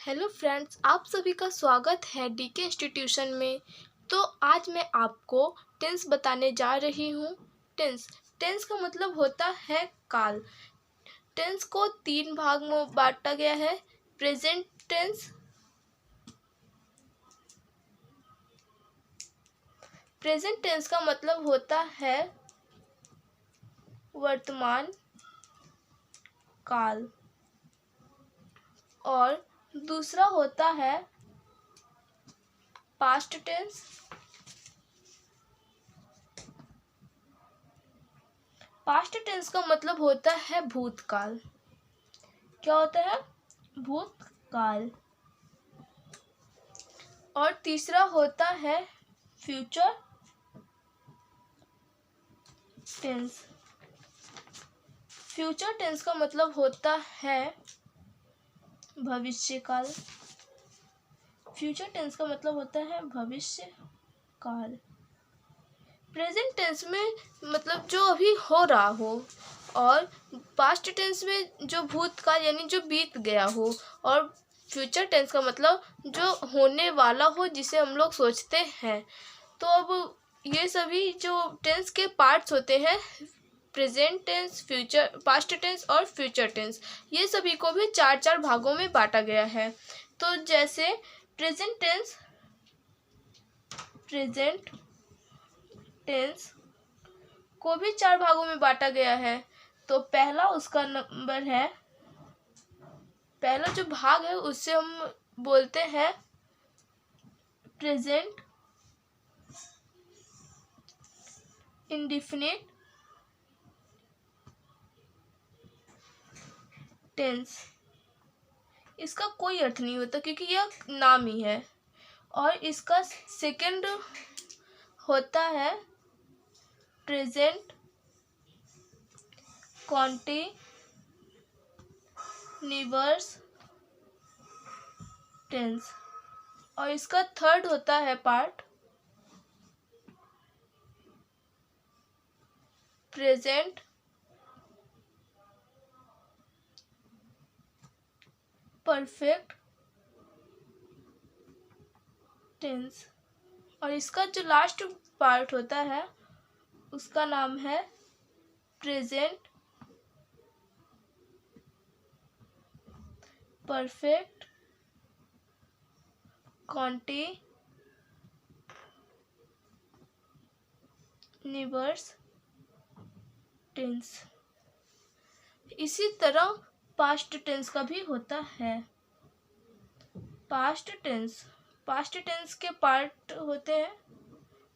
Hello friends, आप सभी का स्वागत है डीके इंस्टीट्यूशन में। तो आज मैं आपको टेंस बताने जा रही हूँ। टेंस टेंस का मतलब होता है काल। टेंस को 3 भाग में बांटा गया है। प्रेजेंट टेंस, प्रेजेंट टेंस का मतलब होता है वर्तमान काल, और दूसरा होता है पास्ट टेंस। पास्ट टेंस का मतलब होता है भूतकाल। क्या होता है? भूतकाल। और तीसरा होता है फ्यूचर टेंस। फ्यूचर टेंस का मतलब होता है भविष्य काल। फ्यूचर टेंस का मतलब होता है भविष्य काल। प्रेजेंट टेंस में मतलब जो अभी हो रहा हो, और पास्ट टेंस में जो भूतकाल यानी जो बीत गया हो, और फ्यूचर टेंस का मतलब जो होने वाला हो, जिसे हम लोग सोचते हैं। तो अब ये सभी जो टेंस के पार्ट्स होते हैं, present tense, future, past tense और फ्यूचर टेंस, ये सभी को भी 4 भागों में बांटा गया है। तो जैसे प्रेजेंट टेंस को भी 4 भागों में बांटा गया है। तो पहला उसका नंबर है, पहला जो भाग है उससे हम बोलते हैं प्रेजेंट इंडेफिनिट टेंस। इसका कोई अर्थ नहीं होता क्योंकि यह नाम ही है। और इसका सेकंड होता है प्रेजेंट कॉन्टिन्यूअस टेंस। और इसका थर्ड होता है पार्ट प्रेजेंट परफेक्ट टेंस। और इसका जो लास्ट पार्ट होता है उसका नाम है प्रेजेंट परफेक्ट कॉन्टिन्यूअस टेंस। इसी तरह पास्ट टेंस का भी होता है। पास्ट टेंस के पार्ट होते हैं।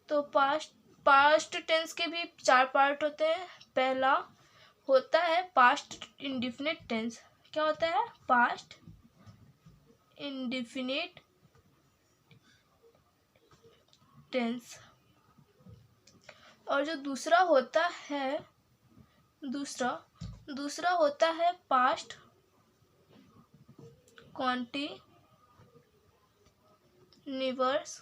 तो पास्ट टेंस के भी 4 पार्ट होते हैं। पहला होता है पास्ट इंडेफिनिट टेंस। क्या होता है? Past indefinite tense. और जो दूसरा होता है पास्ट कॉन्टिन्यूअस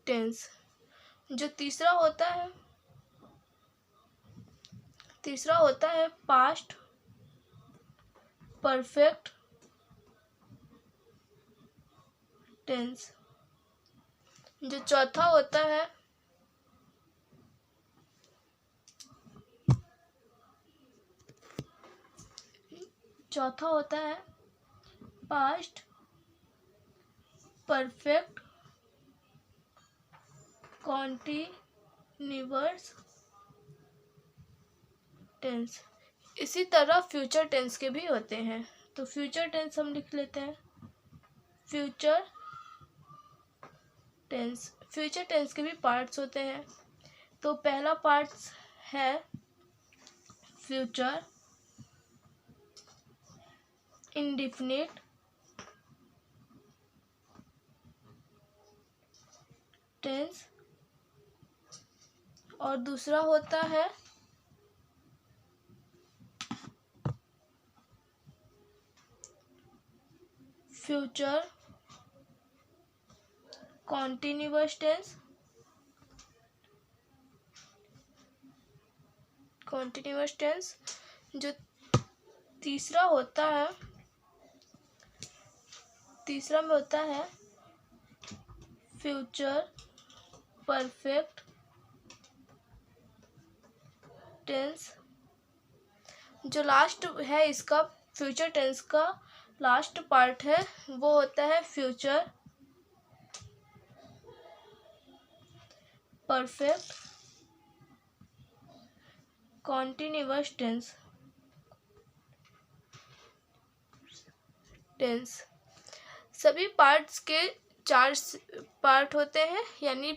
टेंस। जो तीसरा होता है पास्ट परफेक्ट टेंस। जो चौथा होता है पास्ट परफेक्ट कॉन्टिन्यूअस टेंस। इसी तरह फ्यूचर टेंस के भी होते हैं। तो फ्यूचर टेंस हम लिख लेते हैं। फ्यूचर टेंस के भी पार्ट्स होते हैं। तो पहला पार्ट है फ्यूचर इंडेफिनिट टेंस, और दूसरा होता है future continuous tense, continuous tense. जो तीसरा होता है, तीसरा में होता है फ्यूचर परफेक्ट टेंस। जो लास्ट है इसका, फ्यूचर टेंस का लास्ट पार्ट है, वो होता है फ्यूचर परफेक्ट कॉन्टिन्यूअस टेंस। सभी पार्ट्स के 4 पार्ट होते हैं, यानी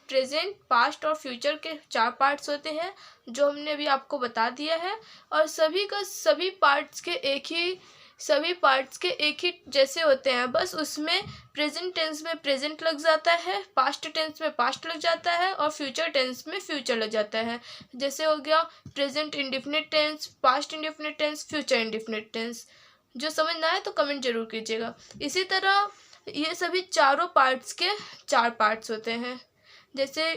प्रेजेंट, पास्ट और फ्यूचर के 4 पार्ट्स होते हैं, जो हमने अभी आपको बता दिया है। और सभी पार्ट्स के एक ही जैसे होते हैं, बस उसमें प्रेजेंट टेंस में प्रेजेंट लग जाता है, पास्ट टेंस में पास्ट लग जाता है और फ्यूचर टेंस में फ्यूचर लग जाता है। जैसे हो गया present indefinite tense, past indefinite tense, future indefinite tense. जो समझ ना आए तो कमेंट जरूर कीजिएगा। इसी तरह ये सभी चारों पार्ट्स के 4 पार्ट्स होते हैं। जैसे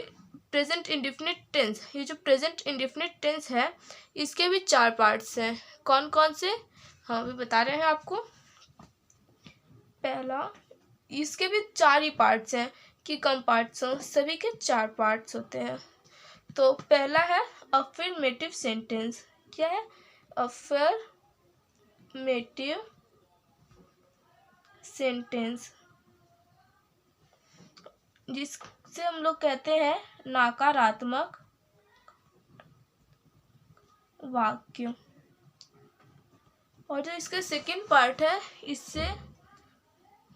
प्रेजेंट इंडेफिनिट टेंस, ये जो प्रेजेंट इंडेफिनिट टेंस है इसके भी 4 पार्ट्स हैं। कौन कौन से, हाँ अभी बता रहे हैं आपको। पहला, इसके भी 4 ही पार्ट्स हैं कि कम पार्ट्स हो, सभी के 4 पार्ट्स होते हैं। तो पहला है अफर्मेटिव सेंटेंस। क्या है? अफर्मेटिव सेंटेंस, जिससे हम लोग कहते हैं नकारात्मक वाक्य। और जो इसका सेकंड पार्ट है, इससे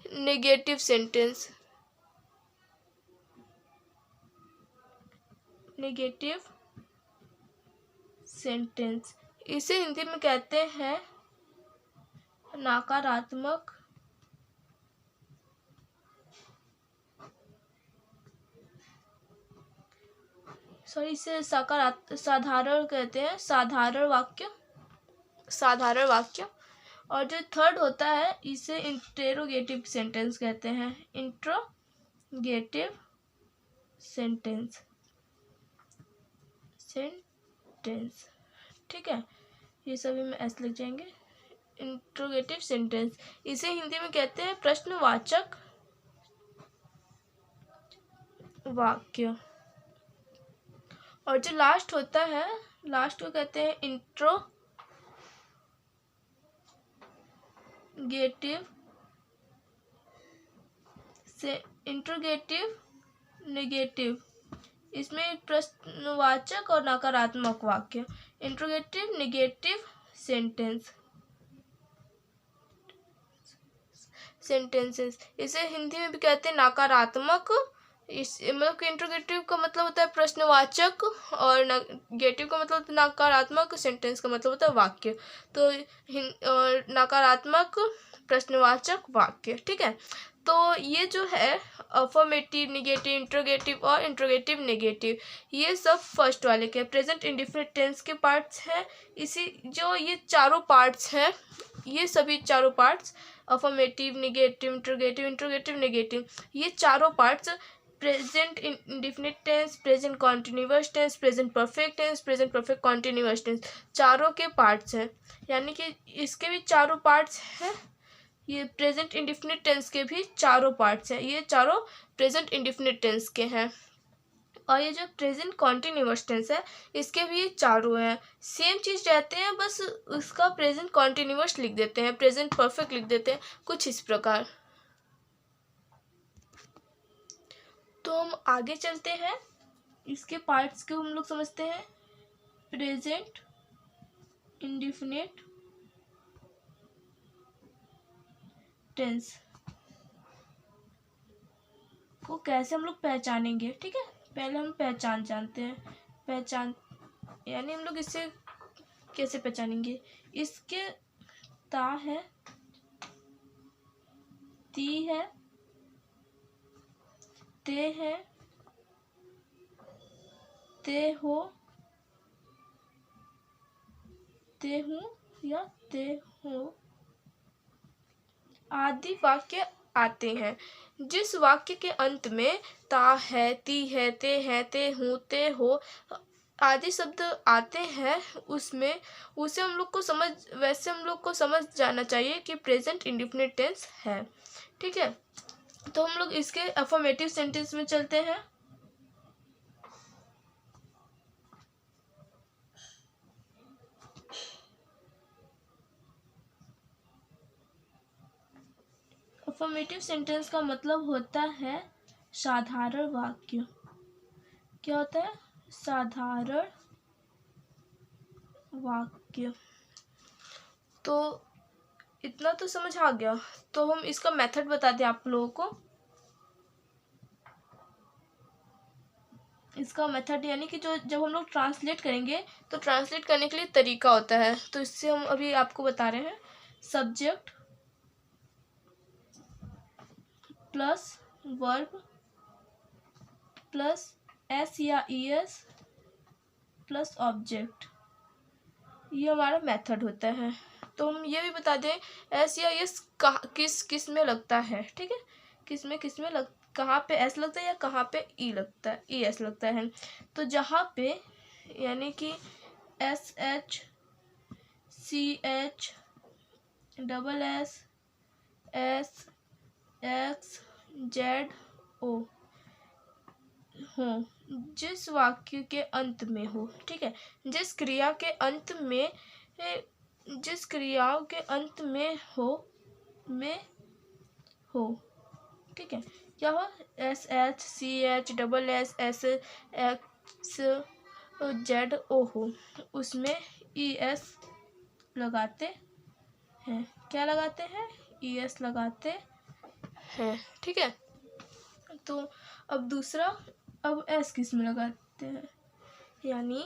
नेगेटिव सेंटेंस, नेगेटिव सेंटेंस, इसे हिंदी में कहते हैं नकारात्मक इसे साधारण कहते हैं, साधारण वाक्य, साधारण वाक्य। और जो थर्ड होता है इसे इंटेरोगेटिव सेंटेंस कहते हैं, इंट्रोगेटिव सेंटेंस, ठीक है। ये सभी में ऐसे लिख जाएंगे, इंट्रोगेटिव सेंटेंस। इसे हिंदी में कहते हैं प्रश्नवाचक वाक्य। और जो लास्ट होता है, लास्ट को कहते हैं इंट्रोगेटिव नेगेटिव। इसमें प्रश्नवाचक और नकारात्मक वाक्य, इंट्रोगेटिव नेगेटिव सेंटेंसेस। इसे हिंदी में भी कहते हैं नकारात्मक। इस मतलब इंट्रोगेटिव का मतलब होता है प्रश्नवाचक और नेगेटिव का मतलब नकारात्मक, सेंटेंस का मतलब होता है वाक्य। तो नकारात्मक प्रश्नवाचक वाक्य, ठीक है। तो ये जो है अफर्मेटिव, नेगेटिव, इंट्रोगेटिव और इंट्रोगेटिव नेगेटिव, ये सब फर्स्ट वाले के प्रेजेंट इंडेफिनिट टेंस के पार्ट्स हैं। इसी जो ये चारों पार्ट्स हैं, ये सभी चारों parts affirmative, negative, interrogative negative, ये चारों parts present indefinite tense, present continuous tense, present perfect tense, present perfect continuous tense, चारों के पार्ट्स हैं। यानी कि इसके भी चारों पार्ट्स हैं। ये प्रेजेंट इंडेफिनिट टेंस के भी चारों पार्ट्स हैं, ये चारों प्रेजेंट इंडेफिनिट टेंस के हैं। और ये जो प्रेजेंट कॉन्टिन्यूअस टेंस है, इसके भी ये चारों हैं। सेम चीज़ रहते हैं, बस उसका प्रेजेंट कॉन्टिन्यूअस लिख देते हैं, प्रेजेंट परफेक्ट लिख देते हैं, कुछ इस प्रकार। तो हम आगे चलते हैं, इसके पार्ट्स को हम लोग समझते हैं। प्रेजेंट इंडेफिनिट टेंस को कैसे हम लोग पहचानेंगे, ठीक है। पहले हम पहचान जानते हैं, पहचान यानी हम लोग इसे कैसे पहचानेंगे। इसके ता है, ती है, ते है, ते हो, ते हूँ या ते हो आदि वाक्य आते हैं। जिस वाक्य के अंत में ता है, ती है, ते हूँ, ते हो आदि शब्द आते हैं उसमें उसे हम लोग को समझ जाना चाहिए कि प्रेजेंट इंडेफिनिट टेंस है। ठीक है, तो हम लोग इसके अफर्मेटिव सेंटेंस में चलते हैं। अफर्मेटिव सेंटेंस का मतलब होता है साधारण वाक्य। क्या होता है? साधारण वाक्य। तो इतना तो समझ आ गया, तो हम इसका मेथड बता दें आप लोगों को। इसका मेथड यानी कि जो जब हम लोग ट्रांसलेट करेंगे तो ट्रांसलेट करने के लिए तरीका होता है, तो इससे हम अभी आपको बता रहे हैं। Subject plus verb plus S या ईएस प्लस ऑब्जेक्ट, ये हमारा मेथड होता है। तो हम ये भी बता दें एस या ईएस किस में लगता है। ठीक है, किस में कहाँ पे एस लगता है या कहाँ पे ई लगता है, ई एस लगता है। तो जहाँ पे यानी कि S H C H double S S X Z O हो, जिस वाक्य के अंत में हो। ठीक है, जिस क्रिया के अंत में हो। ठीक है, क्या हो? S H C H double S S X Z O हो, उसमें ई एस लगाते हैं। क्या लगाते हैं? ई एस लगाते हैं। ठीक है, तो अब दूसरा, अब एस किस में लगाते हैं? यानी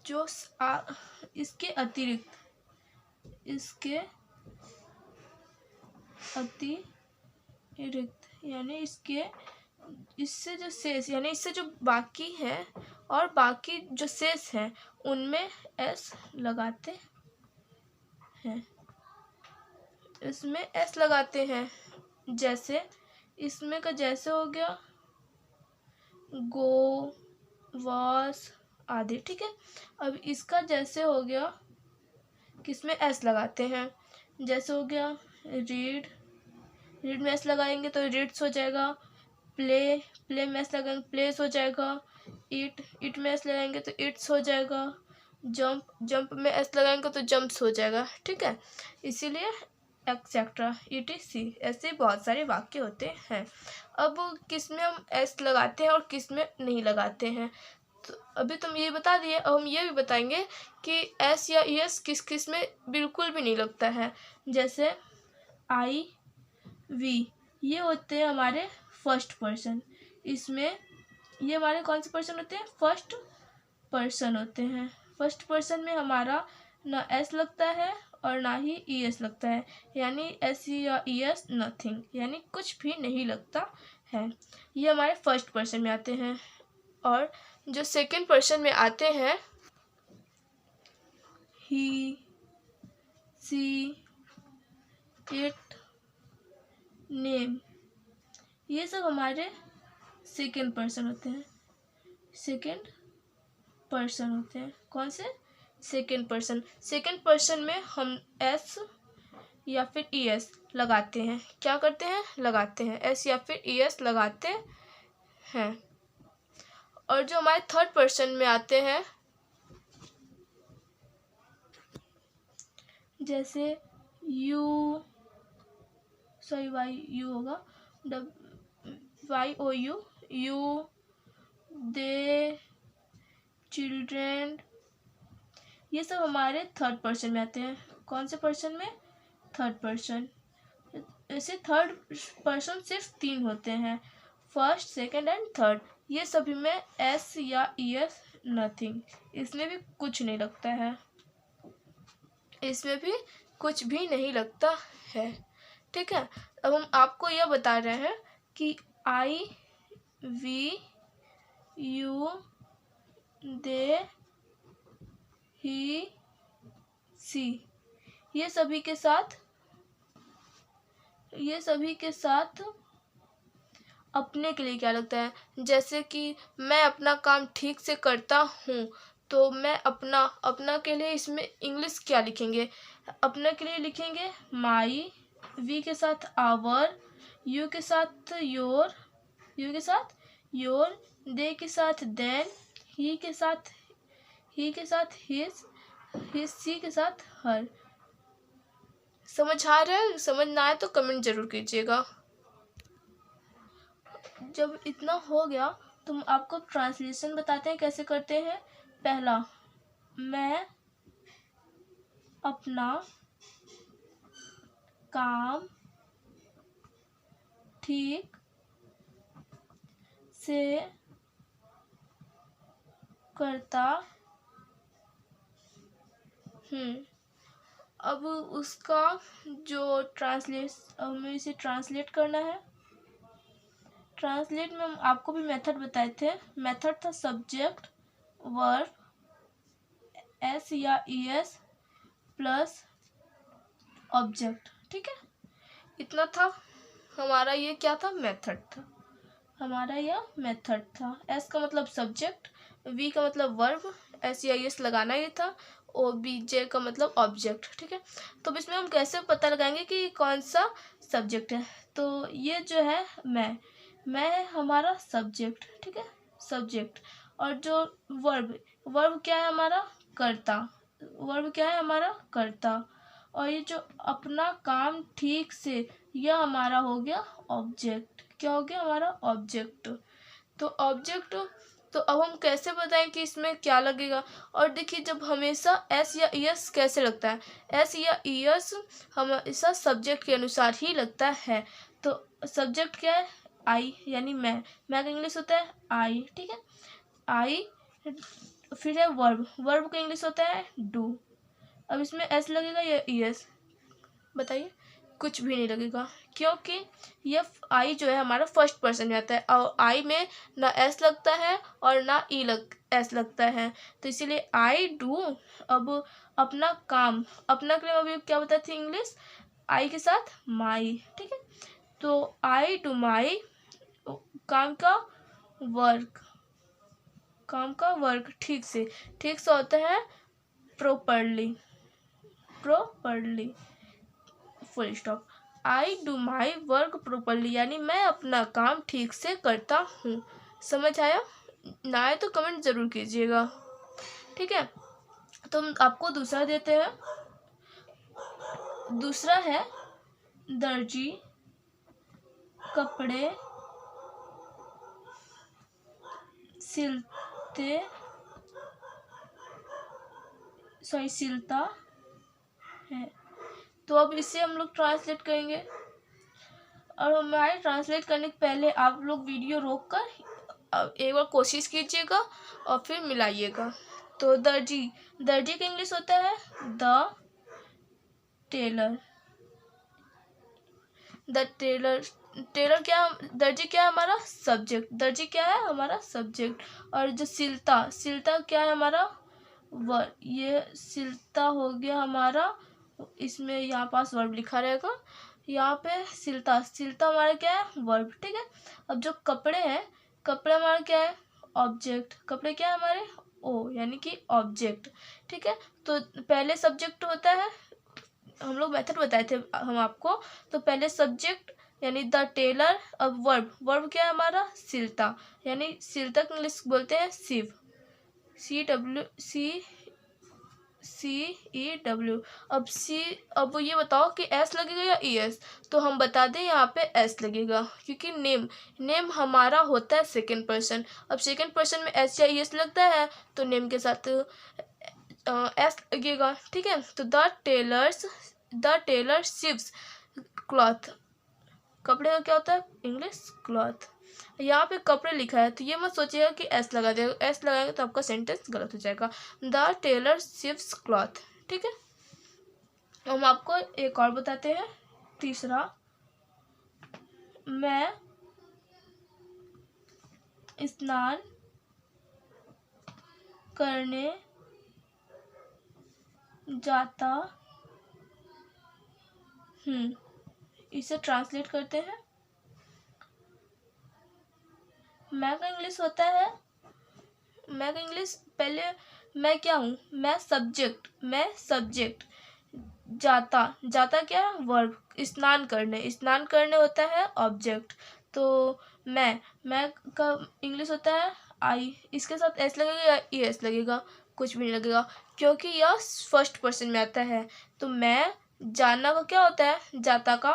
जो इसके अतिरिक्त यानी इससे जो शेष, यानी इससे जो बाकी है और बाकी जो शेष है उनमें एस लगाते हैं। इसमें एस लगाते हैं। जैसे इसमें का जैसे हो गया गो, वॉस आदि। ठीक है, अब इसका जैसे हो गया किसमें एस लगाते हैं। जैसे हो गया रीड में एस लगाएंगे तो रीड्स हो जाएगा। प्ले में एस लगाएंगे प्लेस हो जाएगा। इट में एस लगाएंगे तो इट्स हो जाएगा। जंप में एस लगाएंगे तो जंप्स हो जाएगा। ठीक है, इसीलिए एक्सेट्रा ETC ऐसे बहुत सारे वाक्य होते हैं। अब किस में हम एस लगाते हैं और किस में नहीं लगाते हैं, तो अभी तुम ये बता दिए। अब हम ये भी बताएंगे कि एस या ES किस में बिल्कुल भी नहीं लगता है। जैसे I V, ये होते हैं हमारे फर्स्ट पर्सन। इसमें ये हमारे कौन से पर्सन होते हैं? फर्स्ट पर्सन होते हैं। फर्स्ट पर्सन में हमारा ना एस लगता है और ना ही ES लगता है, यानी एस या ES नथिंग, यानी कुछ भी नहीं लगता है। ये हमारे फर्स्ट पर्सन में आते हैं। और जो सेकंड पर्सन में आते हैं, ही, सी, इट, नेम, ये सब हमारे सेकंड पर्सन होते हैं। सेकंड पर्सन होते हैं कौन से? Second person. सेकंड पर्सन में हम एस या फिर ES लगाते हैं। क्या करते हैं? लगाते हैं एस या फिर ES लगाते हैं। और जो हमारे थर्ड पर्सन में आते हैं, जैसे YU होगा, YOU, यू, दे, चिल्ड्रेन, ये सब हमारे थर्ड पर्सन में आते हैं। कौन से पर्सन में? Third person. ऐसे थर्ड पर्सन सिर्फ 3 होते हैं, फर्स्ट, सेकंड एंड थर्ड। ये सभी में एस या ES नथिंग, इसमें भी कुछ नहीं लगता है। इसमें भी कुछ भी नहीं लगता है। ठीक है, अब हम आपको यह बता रहे हैं कि I V U दे, ही, सी, ये सभी के साथ अपने के लिए क्या लगता है? जैसे कि मैं अपना काम ठीक से करता हूँ, तो मैं अपना, अपना के लिए इसमें इंग्लिश क्या लिखेंगे? अपना के लिए लिखेंगे माई, वी के साथ आवर, यू के साथ योर, यू के साथ योर, दे के साथ देन, ही के साथ हिज, सी के साथ हर। समझ आ रहा है? समझ ना आए तो कमेंट जरूर कीजिएगा। जब इतना हो गया तो आपको ट्रांसलेशन बताते हैं कैसे करते हैं। पहला, मैं अपना काम ठीक से करता हूँ। अब उसका जो हमें इसे ट्रांसलेट करना है। ट्रांसलेट में हम आपको भी मेथड बताए थे। मेथड था सब्जेक्ट वर्ब एस या ES प्लस ऑब्जेक्ट। ठीक है, इतना था हमारा। ये क्या था? मेथड था हमारा, यह मेथड था। एस का मतलब सब्जेक्ट, वी का मतलब वर्ब, एस या ES लगाना ही था, OBJ का मतलब ऑब्जेक्ट। ठीक है, तो इसमें हम कैसे पता लगाएंगे कि कौन सा सब्जेक्ट है? तो ये जो है मैं है हमारा सब्जेक्ट। ठीक है, सब्जेक्ट। और जो वर्ब क्या है हमारा? कर्ता। वर्ब क्या है हमारा? कर्ता। और ये जो अपना काम ठीक से, यह हमारा हो गया ऑब्जेक्ट। क्या हो गया? हमारा ऑब्जेक्ट। तो ऑब्जेक्ट, तो अब हम कैसे बताएं कि इसमें क्या लगेगा? और देखिए, जब हमेशा एस या ES कैसे लगता है? एस या ES हमेशा सब्जेक्ट के अनुसार ही लगता है। तो सब्जेक्ट क्या है? आई, यानी मैं का इंग्लिश होता है आई। ठीक है, आई। फिर है वर्ब का इंग्लिश होता है डू। अब इसमें एस लगेगा या ES? बताइए। कुछ भी नहीं लगेगा, क्योंकि ये आई जो है हमारा फर्स्ट पर्सन में आता है, और आई में ना एस लगता है और ना एस लगता है, तो इसीलिए आई डू। अब अपना काम, अपना के लिए अभी क्या बताई थी इंग्लिश? आई के साथ माई। ठीक है, तो आई डू माई, काम का वर्क, ठीक से होता है properly, full stop. I do my work properly, यानी मैं अपना काम ठीक से करता हूँ। समझ आया? ना आए तो कमेंट जरूर कीजिएगा। ठीक है, तो हम आपको दूसरा देते हैं। दूसरा है दर्जी कपड़े सिलता है। तो अब इसे हम लोग ट्रांसलेट करेंगे, और हमारे ट्रांसलेट करने के पहले आप लोग वीडियो रोक कर एक बार कोशिश कीजिएगा और फिर मिलाइएगा। तो दर्जी का इंग्लिश होता है द टेलर। क्या? दर्जी क्या है हमारा? सब्जेक्ट। दर्जी क्या है? हमारा सब्जेक्ट। और जो सिलता क्या है हमारा? ये सिलता हो गया हमारा, इसमें यहाँ पास वर्ब लिखा रहेगा, यहाँ पे सिलता हमारा क्या है? वर्ब। ठीक है, अब जो कपड़े हैं, कपड़े हमारा क्या है? ऑब्जेक्ट। कपड़े क्या है हमारे? ओ, यानी कि ऑब्जेक्ट। ठीक है, तो पहले सब्जेक्ट होता है, हम लोग मेथड बताए थे हम आपको। तो पहले सब्जेक्ट यानी द टेलर। अब वर्ब क्या है हमारा? सिलता, यानी सिलता को इंग्लिश बोलते हैं सिव, CEW। अब ये बताओ कि एस लगेगा या ES? तो हम बता दें यहाँ पे एस लगेगा, क्योंकि नेम हमारा होता है सेकेंड पर्सन। अब सेकेंड पर्सन में एस या ES लगता है, तो नेम के साथ एस लगेगा। ठीक है, तो द टेलर सिव्स क्लॉथ। कपड़े का क्या होता है? English cloth. यहाँ पे कपड़े लिखा है, तो ये मत सोचिएगा कि एस लगा देगा। एस लगाएंगे तो आपका सेंटेंस गलत हो जाएगा। The tailor sews cloth. ठीक है, हम आपको एक और बताते हैं। तीसरा, मैं स्नान करने जाता हूँ। इसे ट्रांसलेट करते हैं। मैं का इंग्लिश होता है, मैं का इंग्लिश पहले मैं क्या हूँ, मैं सब्जेक्ट। जाता, जाता क्या है, वर्ब। स्नान करने होता है ऑब्जेक्ट। तो मैं का इंग्लिश होता है आई। इसके साथ एस लगेगा या ई एस लगेगा, कुछ भी नहीं लगेगा, क्योंकि यह फर्स्ट पर्सन में आता है। तो मैं, जाना का क्या होता है, जाता का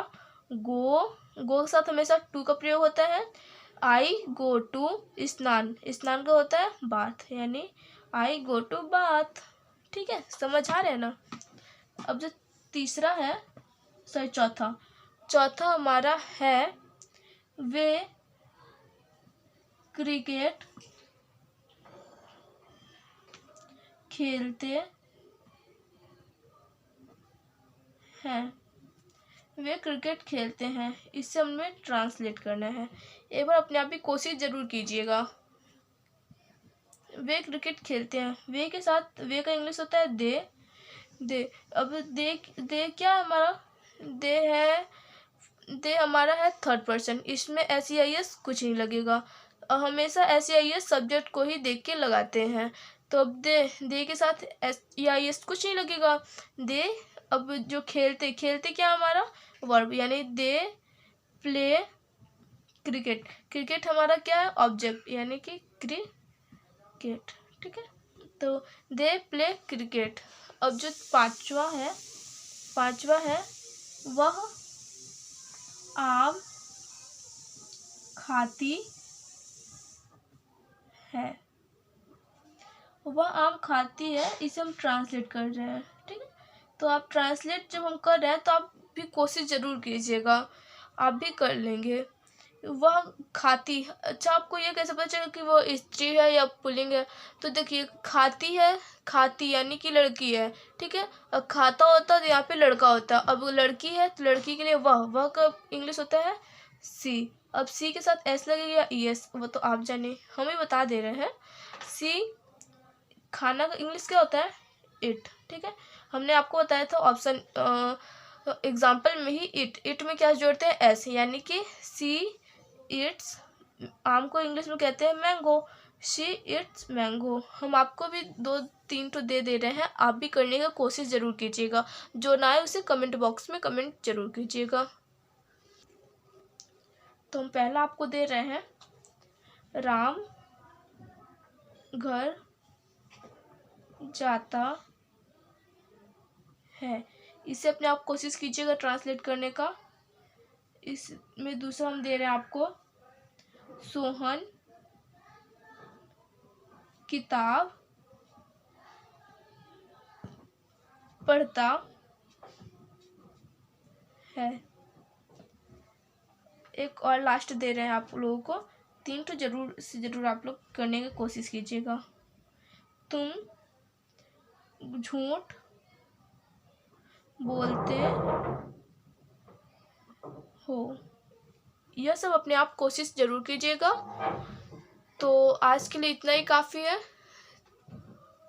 गो के साथ हमेशा टू का प्रयोग होता है। आई गो टू स्नान का होता है बाथ, यानी आई गो टू बाथ। ठीक है, समझ आ रहे हैं ना। अब जो तीसरा है, चौथा हमारा है वे क्रिकेट खेलते हैं। इससे हमें ट्रांसलेट करना है। एक बार अपने आप भी कोशिश जरूर कीजिएगा। वे क्रिकेट खेलते हैं, वे के साथ वे का इंग्लिश होता है दे। अब दे क्या हमारा, दे हमारा है थर्ड पर्सन। इसमें एस ई आई एस कुछ नहीं लगेगा। हमेशा S E I S subject को ही देख के लगाते हैं। तो अब दे के साथ एस ई आई एस कुछ नहीं लगेगा। दे, अब जो खेलते क्या हमारा वर्ब, यानी दे प्ले क्रिकेट हमारा क्या है, ऑब्जेक्ट, यानी कि क्रिकेट। ठीक है, तो दे प्ले क्रिकेट। अब जो पांचवा है वह आम खाती है। इसे हम ट्रांसलेट कर रहे हैं। ठीक है, तो आप ट्रांसलेट जब हम कर रहे हैं तो आप भी कोशिश जरूर कीजिएगा, आप भी कर लेंगे। वह खाती, अच्छा आपको ये कैसे पता चलेगा कि वो स्त्री है या पुल्लिंग है। तो देखिए, खाती यानी कि लड़की है। ठीक है, और खाता होता है तो यहाँ पे लड़का होता है। अब लड़की है तो लड़की के लिए वह का इंग्लिश होता है सी। अब सी के साथ एस लगेगा या ई एस, वो तो आप जाने, हम ही बता दे रहे हैं। सी, खाना का इंग्लिश क्या होता है, इट। ठीक है, हमने आपको बताया था ऑप्शन एग्जाम्पल में ही इट में क्या जोड़ते हैं, एस, यानी कि सी इट्स, आम को इंग्लिश में कहते हैं मैंगो। She it's mango. हम आपको भी 2-3 तो दे रहे हैं, आप भी करने का कोशिश जरूर कीजिएगा। जो ना आए उसे कमेंट बॉक्स में कमेंट जरूर कीजिएगा। तो हम पहला आपको दे रहे हैं, राम घर जाता है। इसे अपने आप कोशिश कीजिएगा ट्रांसलेट करने का। इसमें दूसरा हम दे रहे हैं आपको, सोहन किताब पढ़ता है। एक और लास्ट दे रहे हैं आप लोगों को, 3 तो जरूर आप लोग करने की कोशिश कीजिएगा। तुम झूठ बोलते हो। यह सब अपने आप कोशिश जरूर कीजिएगा। तो आज के लिए इतना ही काफ़ी है।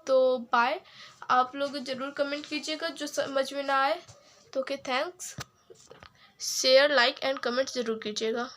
तो बाय। आप लोग जरूर कमेंट कीजिएगा जो समझ में ना आए तो। Okay, thanks. Share, like and comment जरूर कीजिएगा।